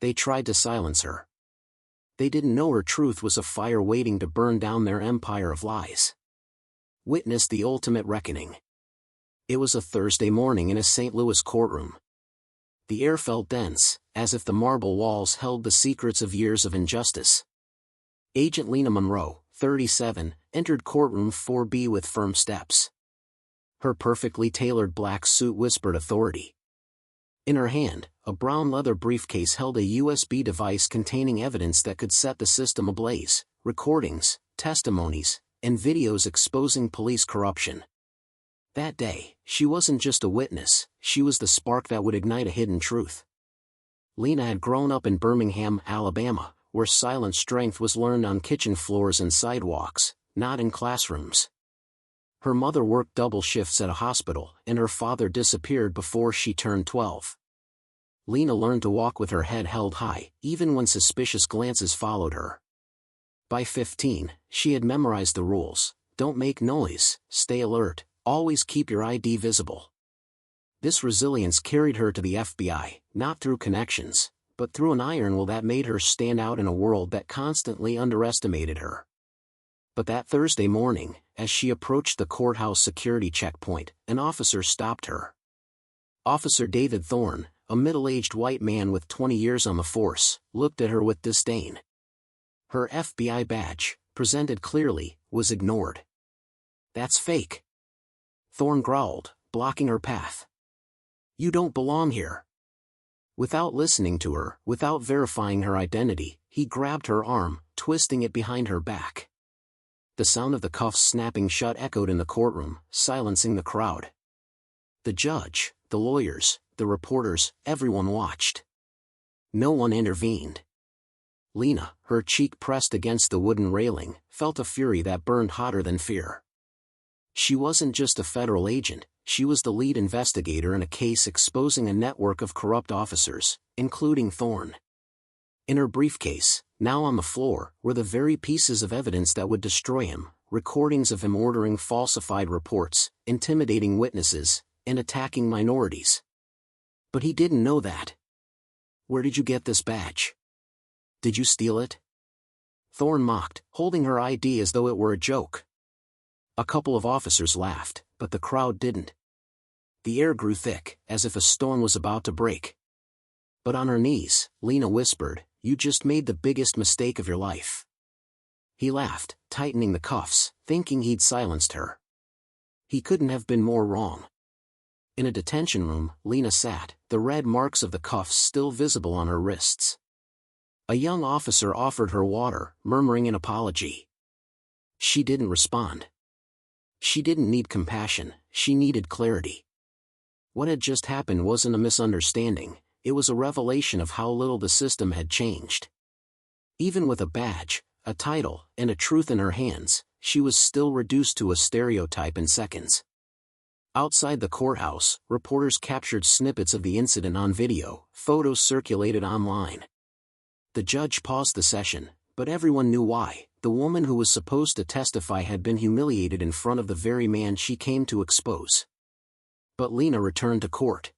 They tried to silence her. They didn't know her truth was a fire waiting to burn down their empire of lies. Witness the ultimate reckoning. It was a Thursday morning in a St. Louis courtroom. The air felt dense, as if the marble walls held the secrets of years of injustice. Agent Lena Monroe, 37, entered courtroom 4B with firm steps. Her perfectly tailored black suit whispered authority. In her hand, a brown leather briefcase held a USB device containing evidence that could set the system ablaze: recordings, testimonies, and videos exposing police corruption. That day, she wasn't just a witness, she was the spark that would ignite a hidden truth. Lena had grown up in Birmingham, Alabama, where silent strength was learned on kitchen floors and sidewalks, not in classrooms. Her mother worked double shifts at a hospital, and her father disappeared before she turned 12. Lena learned to walk with her head held high, even when suspicious glances followed her. By 15, she had memorized the rules: don't make noise, stay alert, always keep your ID visible. This resilience carried her to the FBI, not through connections, but through an iron will that made her stand out in a world that constantly underestimated her. But that Thursday morning, as she approached the courthouse security checkpoint, an officer stopped her. Officer David Thorne, a middle-aged white man with 20 years on the force, looked at her with disdain. Her FBI badge, presented clearly, was ignored. "That's fake," Thorne growled, blocking her path. "You don't belong here." Without listening to her, without verifying her identity, he grabbed her arm, twisting it behind her back. The sound of the cuffs snapping shut echoed in the courtroom, silencing the crowd. The judge, the lawyers, the reporters, everyone watched. No one intervened. Lena, her cheek pressed against the wooden railing, felt a fury that burned hotter than fear. She wasn't just a federal agent, she was the lead investigator in a case exposing a network of corrupt officers, including Thorne. In her briefcase, now on the floor, were the very pieces of evidence that would destroy him: recordings of him ordering falsified reports, intimidating witnesses, and attacking minorities. But he didn't know that. "Where did you get this badge? Did you steal it?" Thorne mocked, holding her ID as though it were a joke. A couple of officers laughed, but the crowd didn't. The air grew thick, as if a storm was about to break. But on her knees, Lena whispered, "You just made the biggest mistake of your life." He laughed, tightening the cuffs, thinking he'd silenced her. He couldn't have been more wrong. In a detention room, Lena sat, the red marks of the cuffs still visible on her wrists. A young officer offered her water, murmuring an apology. She didn't respond. She didn't need compassion, she needed clarity. What had just happened wasn't a misunderstanding, it was a revelation of how little the system had changed. Even with a badge, a title, and a truth in her hands, she was still reduced to a stereotype in seconds. Outside the courthouse, reporters captured snippets of the incident on video, photos circulated online. The judge paused the session, but everyone knew why. The woman who was supposed to testify had been humiliated in front of the very man she came to expose. But Lena returned to court.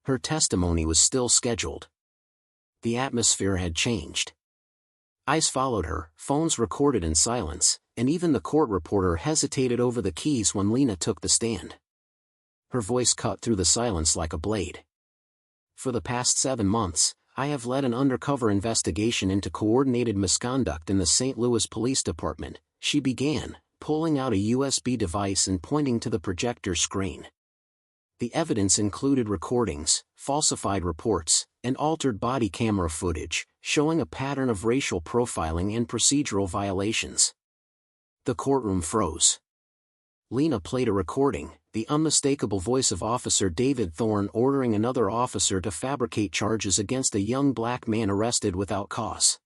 Her testimony was still scheduled. The atmosphere had changed. Eyes followed her, phones recorded in silence, and even the court reporter hesitated over the keys when Lena took the stand. Her voice cut through the silence like a blade. "For the past 7 months, I have led an undercover investigation into coordinated misconduct in the St. Louis Police Department," she began, pulling out a USB device and pointing to the projector screen. The evidence included recordings, falsified reports, and altered body camera footage, showing a pattern of racial profiling and procedural violations. The courtroom froze. Lena played a recording, the unmistakable voice of Officer David Thorne ordering another officer to fabricate charges against a young black man arrested without cause.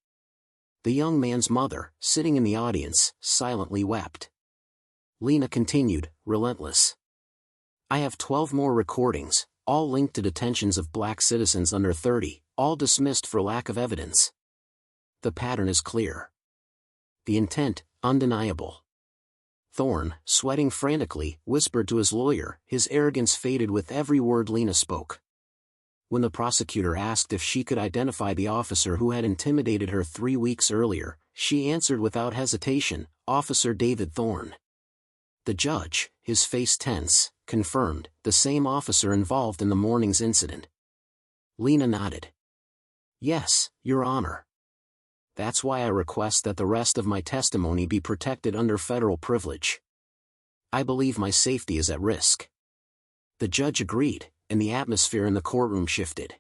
The young man's mother, sitting in the audience, silently wept. Lena continued, relentless. "I have 12 more recordings, all linked to detentions of black citizens under 30, all dismissed for lack of evidence. The pattern is clear. The intent, undeniable." Thorne, sweating frantically, whispered to his lawyer, his arrogance faded with every word Lena spoke. When the prosecutor asked if she could identify the officer who had intimidated her 3 weeks earlier, she answered without hesitation, "Officer David Thorne." The judge, his face tense, confirmed, "The same officer involved in the morning's incident." Lena nodded. "Yes, Your Honor. That's why I request that the rest of my testimony be protected under federal privilege. I believe my safety is at risk." The judge agreed, and the atmosphere in the courtroom shifted.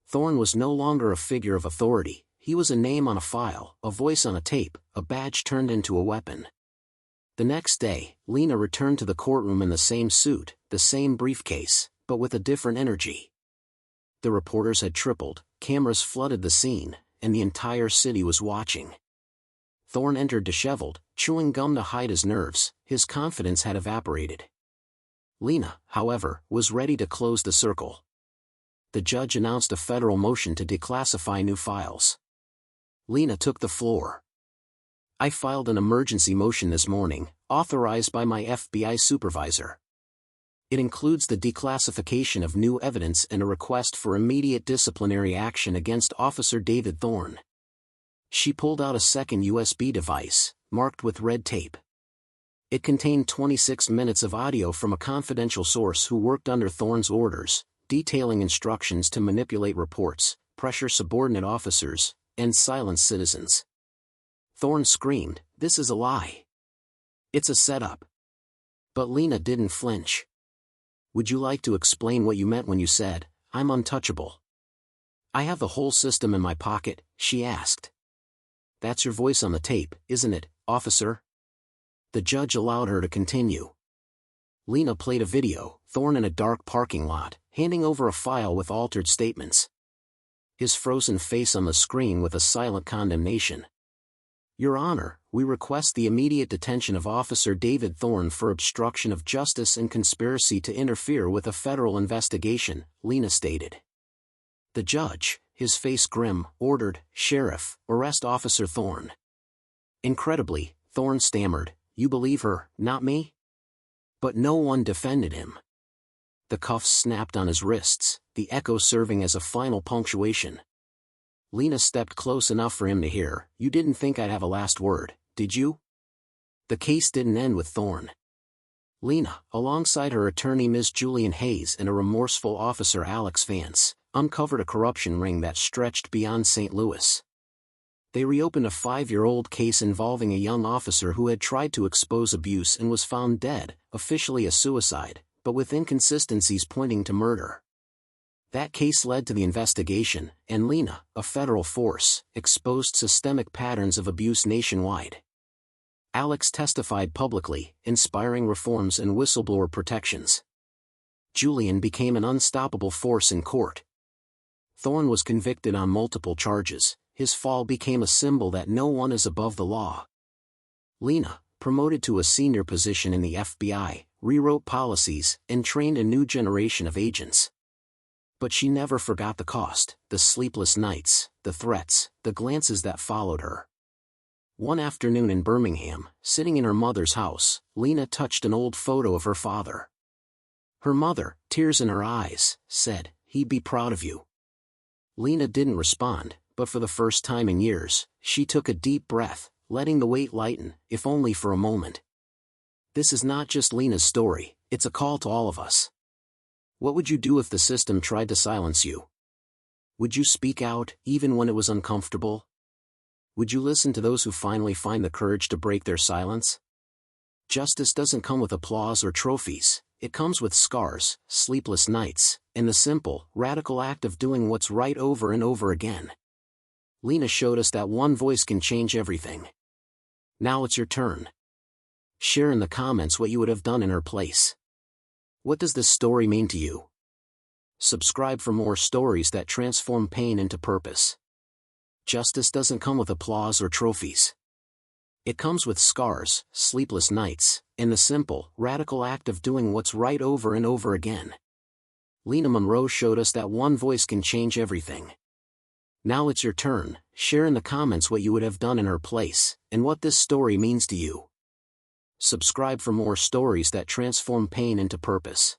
Thorne was no longer a figure of authority, he was a name on a file, a voice on a tape, a badge turned into a weapon. The next day, Lena returned to the courtroom in the same suit, the same briefcase, but with a different energy. The reporters had tripled, cameras flooded the scene, and the entire city was watching. Thorne entered disheveled, chewing gum to hide his nerves, his confidence had evaporated. Lena, however, was ready to close the circle. The judge announced a federal motion to declassify new files. Lena took the floor. "I filed an emergency motion this morning, authorized by my FBI supervisor. It includes the declassification of new evidence and a request for immediate disciplinary action against Officer David Thorne." She pulled out a second USB device, marked with red tape. It contained 26 minutes of audio from a confidential source who worked under Thorne's orders, detailing instructions to manipulate reports, pressure subordinate officers, and silence citizens. Thorne screamed, "This is a lie. It's a setup." But Lena didn't flinch. "Would you like to explain what you meant when you said, 'I'm untouchable'?" "I have the whole system in my pocket," she asked. "That's your voice on the tape, isn't it, officer?" The judge allowed her to continue. Lena played a video, Thorne in a dark parking lot, handing over a file with altered statements. His frozen face on the screen with a silent condemnation. "Your Honor, we request the immediate detention of Officer David Thorne for obstruction of justice and conspiracy to interfere with a federal investigation," Lena stated. The judge, his face grim, ordered, "Sheriff, arrest Officer Thorne." Incredibly, Thorne stammered, "You believe her, not me?" But no one defended him. The cuffs snapped on his wrists, the echo serving as a final punctuation. Lena stepped close enough for him to hear, "You didn't think I'd have a last word, did you?" The case didn't end with Thorne. Lena, alongside her attorney Ms. Julian Hayes and a remorseful officer Alex Vance, uncovered a corruption ring that stretched beyond St. Louis. They reopened a 5-year-old case involving a young officer who had tried to expose abuse and was found dead, officially a suicide, but with inconsistencies pointing to murder. That case led to the investigation, and Lena, a federal force, exposed systemic patterns of abuse nationwide. Alex testified publicly, inspiring reforms and whistleblower protections. Julian became an unstoppable force in court. Thorne was convicted on multiple charges. His fall became a symbol that no one is above the law. Lena, promoted to a senior position in the FBI, rewrote policies and trained a new generation of agents. But she never forgot the cost, the sleepless nights, the threats, the glances that followed her. One afternoon in Birmingham, sitting in her mother's house, Lena touched an old photo of her father. Her mother, tears in her eyes, said, "He'd be proud of you." Lena didn't respond, but for the first time in years, she took a deep breath, letting the weight lighten, if only for a moment. This is not just Lena's story, it's a call to all of us. What would you do if the system tried to silence you? Would you speak out, even when it was uncomfortable? Would you listen to those who finally find the courage to break their silence? Justice doesn't come with applause or trophies, it comes with scars, sleepless nights, and the simple, radical act of doing what's right over and over again. Lena showed us that one voice can change everything. Now it's your turn. Share in the comments what you would have done in her place. What does this story mean to you? Subscribe for more stories that transform pain into purpose. Justice doesn't come with applause or trophies. It comes with scars, sleepless nights, and the simple, radical act of doing what's right over and over again. Lena Monroe showed us that one voice can change everything. Now it's your turn. Share in the comments what you would have done in her place, and what this story means to you. Subscribe for more stories that transform pain into purpose.